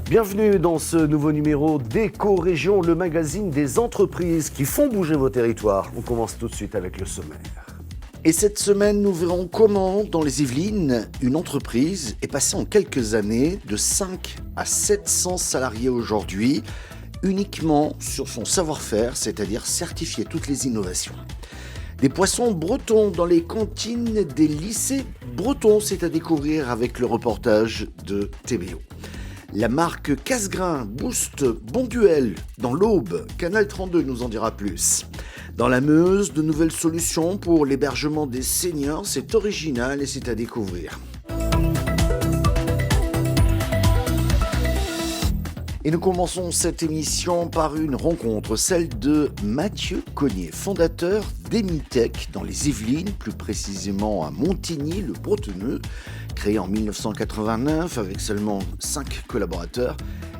Bienvenue dans ce nouveau numéro d'Éco-Région, le magazine des entreprises qui font bouger vos territoires. On commence tout de suite avec le sommaire. Et cette semaine, nous verrons comment, dans les Yvelines, une entreprise est passée en quelques années de 5 à 700 salariés aujourd'hui, uniquement sur son savoir-faire, c'est-à-dire certifier toutes les innovations. Des poissons bretons dans les cantines des lycées bretons, c'est à découvrir avec le reportage de TBO. La marque Cassegrain booste Bonduel dans l'Aube. Canal 32 nous en dira plus. Dans la Meuse, de nouvelles solutions pour l'hébergement des seniors. C'est original et c'est à découvrir. Et nous commençons cette émission par une rencontre, celle de Mathieu Cognier, fondateur d'Emitech dans les Yvelines, plus précisément à Montigny, le Bretonneux. Créé en 1989 avec seulement 5 collaborateurs,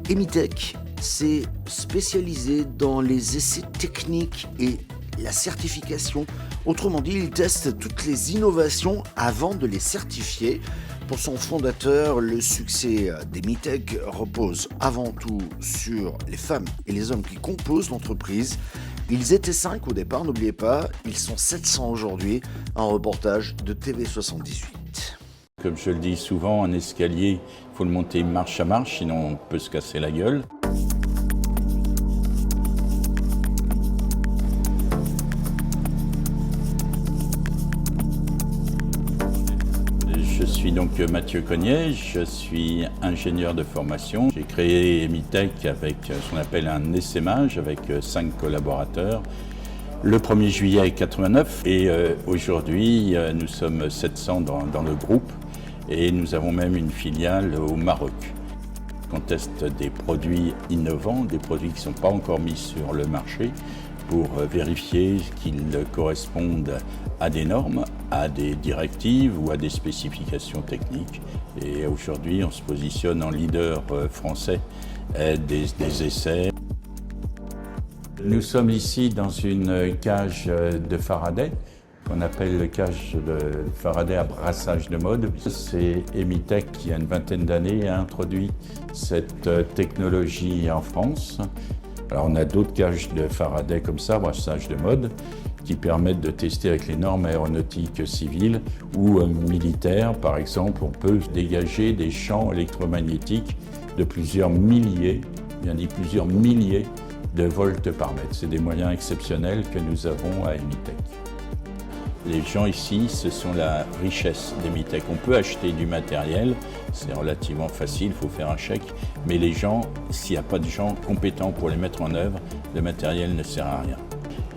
Emitech s'est spécialisé dans les essais techniques et la certification. Autrement dit, il teste toutes les innovations avant de les certifier. Pour son fondateur, le succès d'Emitech repose avant tout sur les femmes et les hommes qui composent l'entreprise. Ils étaient 5 au départ, n'oubliez pas, ils sont 700 aujourd'hui. Un reportage de TV78. Comme je le dis souvent, un escalier, il faut le monter marche à marche, sinon on peut se casser la gueule. Je suis donc Mathieu Cognier, je suis ingénieur de formation. J'ai créé Emitech avec ce qu'on appelle un essaimage avec 5 collaborateurs. Le 1er juillet 1989 et aujourd'hui nous sommes 700 dans le groupe et nous avons même une filiale au Maroc. On teste des produits innovants, des produits qui ne sont pas encore mis sur le marché pour vérifier qu'ils correspondent à des normes, à des directives ou à des spécifications techniques. Et aujourd'hui on se positionne en leader français des essais. Nous sommes ici dans une cage de Faraday, qu'on appelle cage de Faraday à brassage de mode. C'est Emitech qui, il y a une vingtaine d'années, a introduit cette technologie en France. Alors on a d'autres cages de Faraday comme ça, brassage de mode, qui permettent de tester avec les normes aéronautiques civiles ou militaires. Par exemple, on peut dégager des champs électromagnétiques de plusieurs milliers, bien dit plusieurs milliers, de volts par mètre. C'est des moyens exceptionnels que nous avons à Emitech. Les gens ici, ce sont la richesse d'Emitech. On peut acheter du matériel, c'est relativement facile, il faut faire un chèque, mais les gens, s'il n'y a pas de gens compétents pour les mettre en œuvre, le matériel ne sert à rien.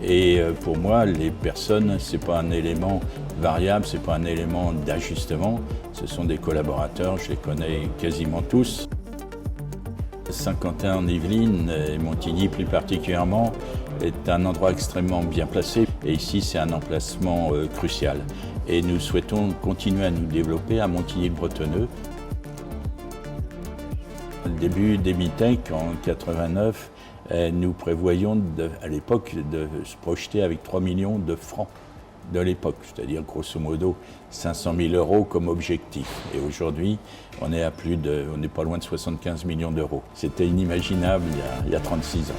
Et pour moi, les personnes, ce n'est pas un élément variable, ce n'est pas un élément d'ajustement, ce sont des collaborateurs, je les connais quasiment tous. Saint-Quentin en Yvelines et Montigny plus particulièrement est un endroit extrêmement bien placé et ici c'est un emplacement crucial et nous souhaitons continuer à nous développer à Montigny-le-Bretonneux. Au début d'Emitech en 1989, nous prévoyions à l'époque de se projeter avec 3 millions de francs de l'époque, c'est-à-dire grosso modo 500 000 euros comme objectif. Et aujourd'hui, on n'est pas loin de 75 millions d'euros. C'était inimaginable il y a 36 ans.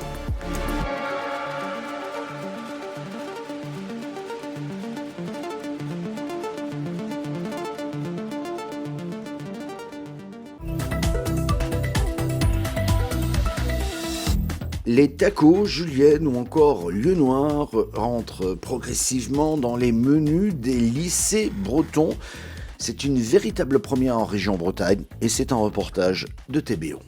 Les tacos, juliennes ou encore lieu noir rentrent progressivement dans les menus des lycées bretons. C'est une véritable première en région Bretagne et c'est un reportage de TBO.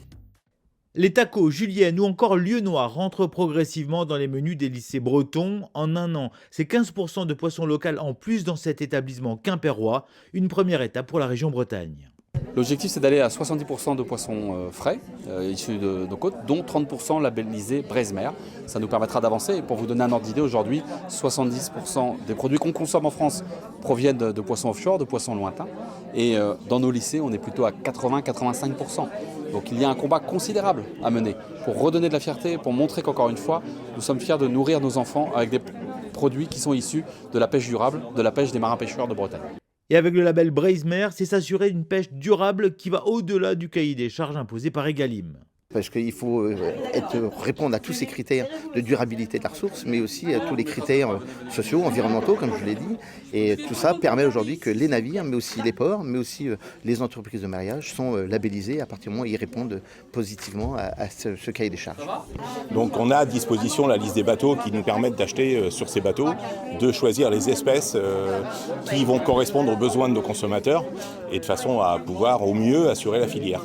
Les tacos, juliennes ou encore lieu noir rentrent progressivement dans les menus des lycées bretons. En un an, c'est 15% de poissons local en plus dans cet établissement quimpérois. Une première étape pour la région Bretagne. L'objectif, c'est d'aller à 70% de poissons frais issus de nos côtes, dont 30% labellisés Breizhmer. Ça nous permettra d'avancer. Et pour vous donner un ordre d'idée, aujourd'hui, 70% des produits qu'on consomme en France proviennent de poissons offshore, de poissons lointains. Et dans nos lycées, on est plutôt à 80-85%. Donc il y a un combat considérable à mener pour redonner de la fierté, pour montrer qu'encore une fois, nous sommes fiers de nourrir nos enfants avec des produits qui sont issus de la pêche durable, de la pêche des marins-pêcheurs de Bretagne. Et avec le label Breizhmer, c'est s'assurer d'une pêche durable qui va au-delà du cahier des charges imposé par Egalim. Parce qu'il faut répondre à tous ces critères de durabilité de la ressource, mais aussi à tous les critères sociaux, environnementaux, comme je l'ai dit. Et tout ça permet aujourd'hui que les navires, mais aussi les ports, mais aussi les entreprises de mareyage sont labellisés à partir du moment où ils répondent positivement à ce cahier des charges. Donc on a à disposition la liste des bateaux qui nous permettent d'acheter sur ces bateaux, de choisir les espèces qui vont correspondre aux besoins de nos consommateurs et de façon à pouvoir au mieux assurer la filière.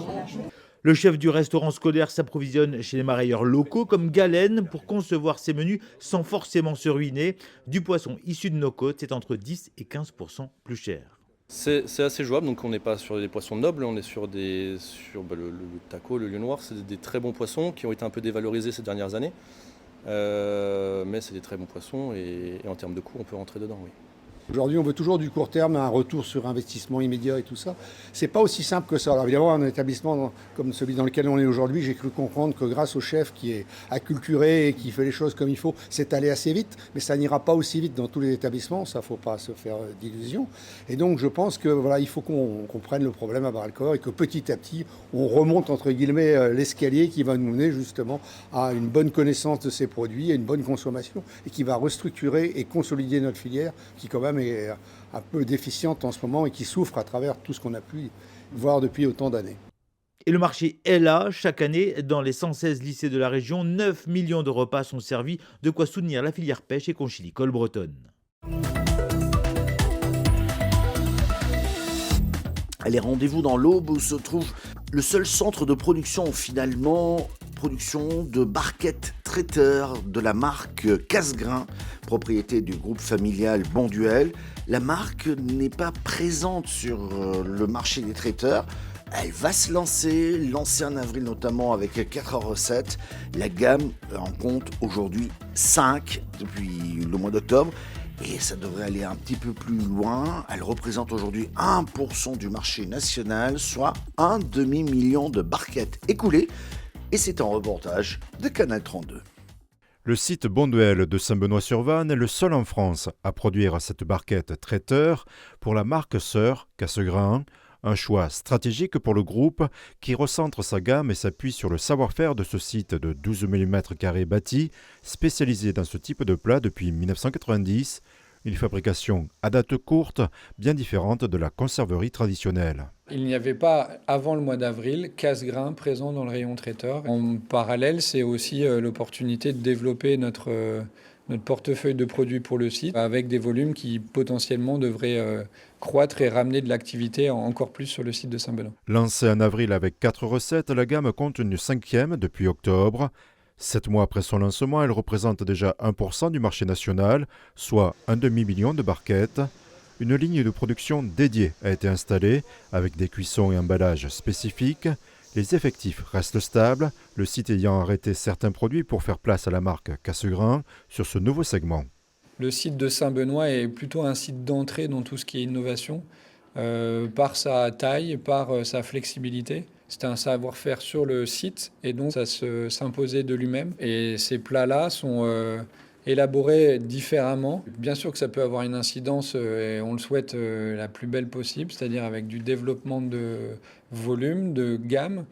Le chef du restaurant scolaire s'approvisionne chez les mareyeurs locaux comme Galen pour concevoir ses menus sans forcément se ruiner. Du poisson issu de nos côtes, c'est entre 10 et 15% plus cher. C'est assez jouable, donc on n'est pas sur des poissons nobles, on est sur le taco, le lieu noir, c'est des très bons poissons qui ont été un peu dévalorisés ces dernières années. Mais c'est des très bons poissons et en termes de coût, on peut rentrer dedans, oui. Aujourd'hui, on veut toujours du court terme, un retour sur investissement immédiat et tout ça. C'est pas aussi simple que ça. Alors évidemment, un établissement comme celui dans lequel on est aujourd'hui, j'ai cru comprendre que grâce au chef qui est acculturé et qui fait les choses comme il faut, c'est allé assez vite. Mais ça n'ira pas aussi vite dans tous les établissements. Ça, faut pas se faire d'illusions. Et donc, je pense que voilà, il faut qu'on prenne le problème à bras-le-corps et que petit à petit, on remonte entre guillemets l'escalier qui va nous mener justement à une bonne connaissance de ces produits, à une bonne consommation et qui va restructurer et consolider notre filière qui quand même est un peu déficiente en ce moment et qui souffre à travers tout ce qu'on a pu voir depuis autant d'années. Et le marché est là. Chaque année, dans les 116 lycées de la région, 9 millions de repas sont servis, de quoi soutenir la filière pêche et conchylicole bretonne. Allez, rendez-vous dans l'Aube où se trouve le seul centre de production finalement, production de barquettes traiteurs de la marque Cassegrain, propriété du groupe familial Bonduel. La marque n'est pas présente sur le marché des traiteurs. Elle va se lancer en avril notamment avec 4 recettes. La gamme en compte aujourd'hui 5 depuis le mois d'octobre. Et ça devrait aller un petit peu plus loin. Elle représente aujourd'hui 1% du marché national, soit un demi-million de barquettes écoulées. Et c'est un reportage de Canal 32. Le site Bonduel de Saint-Benoît-sur-Vanne est le seul en France à produire cette barquette traiteur pour la marque sœur Cassegrain. Un choix stratégique pour le groupe qui recentre sa gamme et s'appuie sur le savoir-faire de ce site de 12 mm² bâti, spécialisé dans ce type de plat depuis 1990. Une fabrication à date courte, bien différente de la conserverie traditionnelle. Il n'y avait pas, avant le mois d'avril, Cassegrain présent dans le rayon traiteur. En parallèle, c'est aussi l'opportunité de développer notre portefeuille de produits pour le site, avec des volumes qui potentiellement devraient croître et ramener de l'activité encore plus sur le site de Saint-Benoît. Lancée en avril avec 4 recettes, la gamme compte une 5e depuis octobre. 7 mois après son lancement, elle représente déjà 1% du marché national, soit un demi-million de barquettes. Une ligne de production dédiée a été installée, avec des cuissons et emballages spécifiques. Les effectifs restent stables, le site ayant arrêté certains produits pour faire place à la marque Cassegrain sur ce nouveau segment. Le site de Saint-Benoît est plutôt un site d'entrée dans tout ce qui est innovation, par sa taille, par sa flexibilité. C'est un savoir-faire sur le site et donc ça s'imposait de lui-même. Et ces plats-là sont élaborés différemment. Bien sûr que ça peut avoir une incidence, et on le souhaite la plus belle possible, c'est-à-dire avec du développement de volume, de gamme,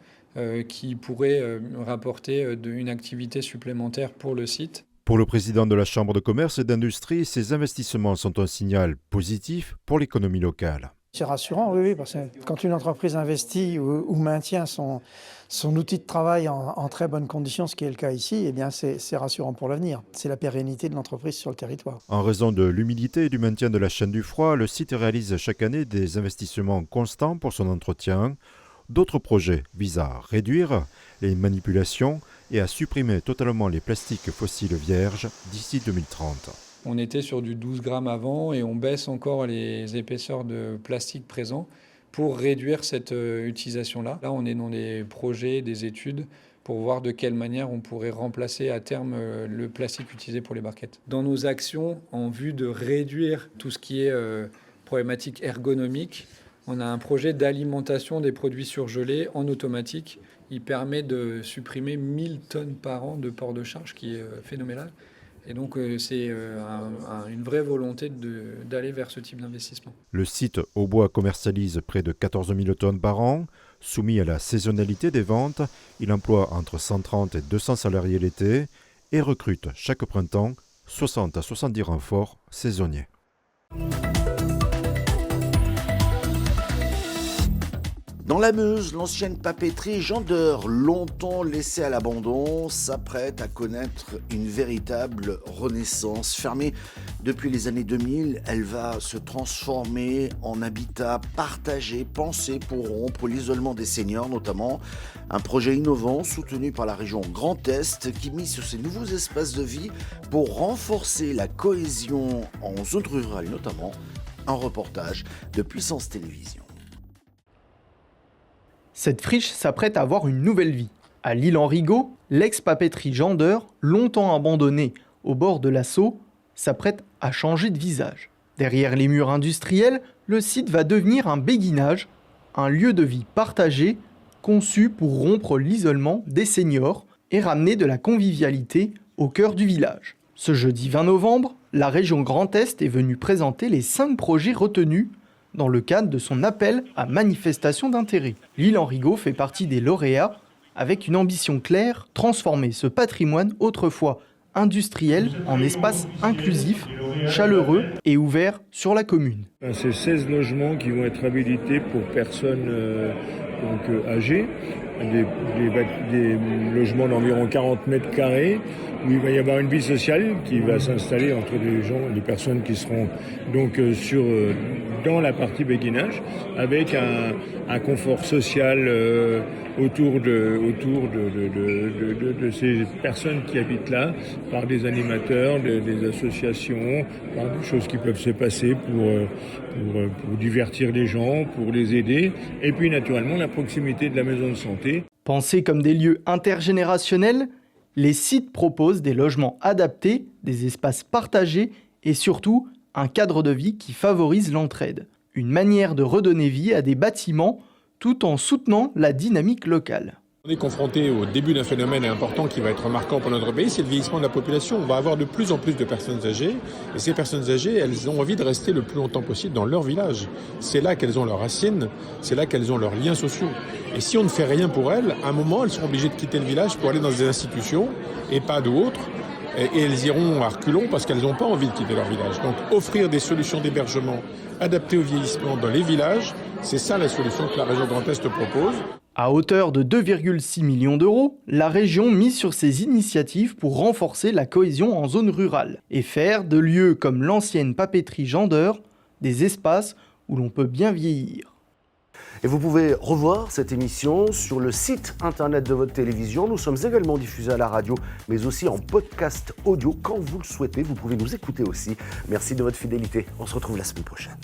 qui pourrait rapporter une activité supplémentaire pour le site. Pour le président de la Chambre de commerce et d'industrie, ces investissements sont un signal positif pour l'économie locale. C'est rassurant, oui, parce que quand une entreprise investit ou maintient son outil de travail en très bonnes conditions, ce qui est le cas ici, eh bien c'est rassurant pour l'avenir. C'est la pérennité de l'entreprise sur le territoire. En raison de l'humidité et du maintien de la chaîne du froid, le site réalise chaque année des investissements constants pour son entretien. D'autres projets visent à réduire les manipulations et à supprimer totalement les plastiques fossiles vierges d'ici 2030. On était sur du 12 grammes avant et on baisse encore les épaisseurs de plastique présents pour réduire cette utilisation-là. Là, on est dans des projets, des études pour voir de quelle manière on pourrait remplacer à terme le plastique utilisé pour les barquettes. Dans nos actions, en vue de réduire tout ce qui est problématique ergonomique, on a un projet d'alimentation des produits surgelés en automatique. Il permet de supprimer 1000 tonnes par an de port de charge, qui est phénoménal. Et donc, c'est une vraie volonté d'aller vers ce type d'investissement. Le site Aubois commercialise près de 14 000 tonnes par an. Soumis à la saisonnalité des ventes, il emploie entre 130 et 200 salariés l'été et recrute chaque printemps 60 à 70 renforts saisonniers. Dans la Meuse, l'ancienne papeterie Jean d'Heure, longtemps laissée à l'abandon, s'apprête à connaître une véritable renaissance. Fermée depuis les années 2000, elle va se transformer en habitat partagé, pensé pour rompre l'isolement des seniors notamment. Un projet innovant soutenu par la région Grand Est qui mise sur ces nouveaux espaces de vie pour renforcer la cohésion en zone rurale notamment. Un reportage de Puissance Télévisions. Cette friche s'apprête à avoir une nouvelle vie. À l'Île-en-Rigaud, l'ex-papeterie Jean d'Heure, longtemps abandonnée au bord de la Sceau, s'apprête à changer de visage. Derrière les murs industriels, le site va devenir un béguinage, un lieu de vie partagé, conçu pour rompre l'isolement des seniors et ramener de la convivialité au cœur du village. Ce jeudi 20 novembre, la région Grand Est est venue présenter les 5 projets retenus dans le cadre de son appel à manifestation d'intérêt. L'Île-en-Rigaud fait partie des lauréats avec une ambition claire, transformer ce patrimoine autrefois industriel en espace inclusif, chaleureux et ouvert sur la commune. C'est 16 logements qui vont être habilités pour personnes âgées, des logements d'environ 40 mètres carrés, où il va y avoir une vie sociale qui va s'installer entre les personnes qui seront donc dans la partie béguinage, avec un confort social autour de ces personnes qui habitent là, par des animateurs, des associations, par des choses qui peuvent se passer pour divertir les gens, pour les aider, et puis naturellement la proximité de la maison de santé. Pensés comme des lieux intergénérationnels, les sites proposent des logements adaptés, des espaces partagés et surtout un cadre de vie qui favorise l'entraide. Une manière de redonner vie à des bâtiments tout en soutenant la dynamique locale. On est confronté au début d'un phénomène important qui va être marquant pour notre pays, c'est le vieillissement de la population. On va avoir de plus en plus de personnes âgées et ces personnes âgées, elles ont envie de rester le plus longtemps possible dans leur village. C'est là qu'elles ont leurs racines, c'est là qu'elles ont leurs liens sociaux. Et si on ne fait rien pour elles, à un moment, elles seront obligées de quitter le village pour aller dans des institutions, EHPAD ou autres, et elles iront à reculons parce qu'elles n'ont pas envie de quitter leur village. Donc offrir des solutions d'hébergement adaptées au vieillissement dans les villages, c'est ça la solution que la région Grand Est propose. À hauteur de 2,6 millions d'euros, la région mise sur ces initiatives pour renforcer la cohésion en zone rurale et faire de lieux comme l'ancienne papeterie Jean d'Heure des espaces où l'on peut bien vieillir. Et vous pouvez revoir cette émission sur le site internet de votre télévision. Nous sommes également diffusés à la radio, mais aussi en podcast audio. Quand vous le souhaitez, vous pouvez nous écouter aussi. Merci de votre fidélité. On se retrouve la semaine prochaine.